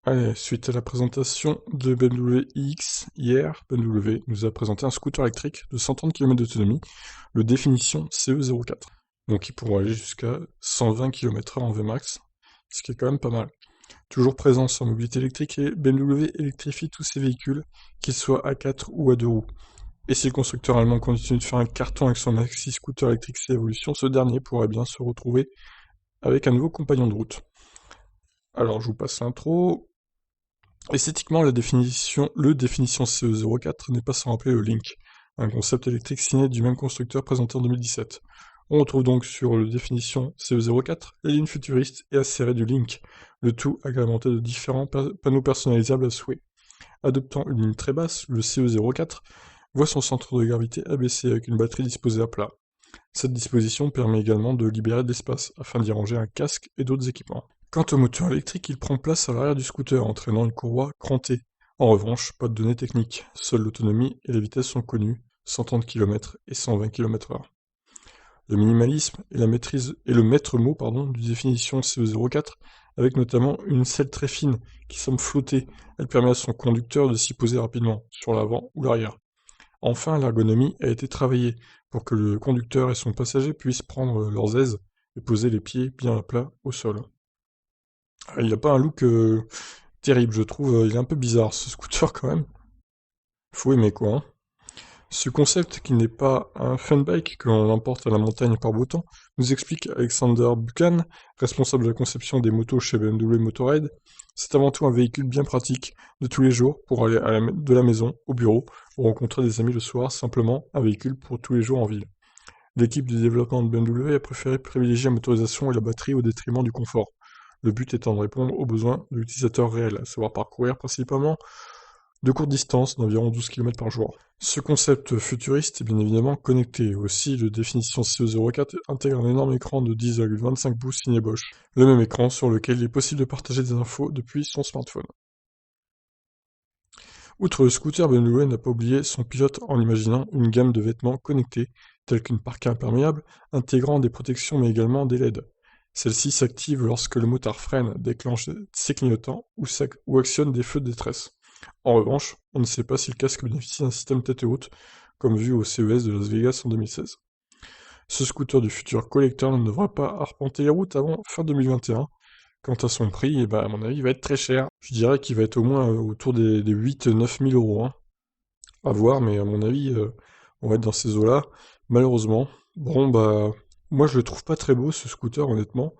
Allez, suite à la présentation de BMW iX, hier, BMW nous a présenté un scooter électrique de 130 km d'autonomie, le Définition CE04. Donc il pourra aller jusqu'à 120 km/h en Vmax, ce qui est quand même pas mal. Toujours présent sur mobilité électrique, et BMW électrifie tous ses véhicules, qu'ils soient à 4 ou à 2 roues. Et si le constructeur allemand continue de faire un carton avec son maxi scooter électrique C-Evolution, ce dernier pourrait bien se retrouver avec un nouveau compagnon de route. Alors je vous passe l'intro. Esthétiquement, le définition CE04 n'est pas sans rappeler le Link, un concept électrique signé du même constructeur présenté en 2017. On retrouve donc sur le définition CE04 les lignes futuristes et acérées du Link, le tout agrémenté de différents panneaux personnalisables à souhait. Adoptant une ligne très basse, le CE04 voit son centre de gravité abaissé avec une batterie disposée à plat. Cette disposition permet également de libérer de l'espace, afin d'y ranger un casque et d'autres équipements. Quant au moteur électrique, il prend place à l'arrière du scooter, entraînant une courroie crantée. En revanche, pas de données techniques, seule l'autonomie et les vitesses sont connues, 130 km et 120 km/h. Le minimalisme et la maîtrise est le maître mot du définition CE04, avec notamment une selle très fine qui semble flotter. Elle permet à son conducteur de s'y poser rapidement, sur l'avant ou l'arrière. Enfin, l'ergonomie a été travaillée pour que le conducteur et son passager puissent prendre leurs aises et poser les pieds bien à plat au sol. Il n'a pas un look terrible, je trouve. Il est un peu bizarre, ce scooter, quand même. Faut aimer, quoi, hein. Ce concept, qui n'est pas un fun bike que l'on emporte à la montagne par beau temps, nous explique Alexander Buchan, responsable de la conception des motos chez BMW Motorrad. C'est avant tout un véhicule bien pratique, de tous les jours, pour aller de la maison au bureau, ou rencontrer des amis le soir, simplement un véhicule pour tous les jours en ville. L'équipe de développement de BMW a préféré privilégier la motorisation et la batterie au détriment du confort. Le but étant de répondre aux besoins de l'utilisateur réel, à savoir parcourir principalement de courtes distances d'environ 12 km par jour. Ce concept futuriste est bien évidemment connecté. Aussi, le définition CE04 intègre un énorme écran de 10,25 pouces signé Bosch, le même écran sur lequel il est possible de partager des infos depuis son smartphone. Outre le scooter, BMW n'a pas oublié son pilote en imaginant une gamme de vêtements connectés, tels qu'une parka imperméable, intégrant des protections mais également des LED. Celle-ci s'active lorsque le motard freine, déclenche ses clignotants ou actionne des feux de détresse. En revanche, on ne sait pas si le casque bénéficie d'un système tête haute, comme vu au CES de Las Vegas en 2016. Ce scooter du futur collector ne devra pas arpenter les routes avant fin 2021. Quant à son prix, à mon avis, il va être très cher. Je dirais qu'il va être au moins autour des 8-9 000 euros, hein. À voir, mais à mon avis, on va être dans ces eaux-là, malheureusement. Bon, moi je le trouve pas très beau ce scooter, honnêtement.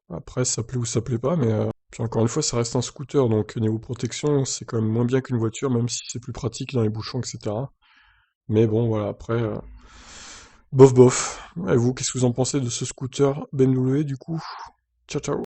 Après, ça plaît ou ça plaît pas, mais puis encore une fois, ça reste un scooter, donc niveau protection, c'est quand même moins bien qu'une voiture, même si c'est plus pratique dans les bouchons, etc. Mais bon, voilà, après, bof bof. Et vous, qu'est-ce que vous en pensez de ce scooter BMW du coup? Ciao ciao.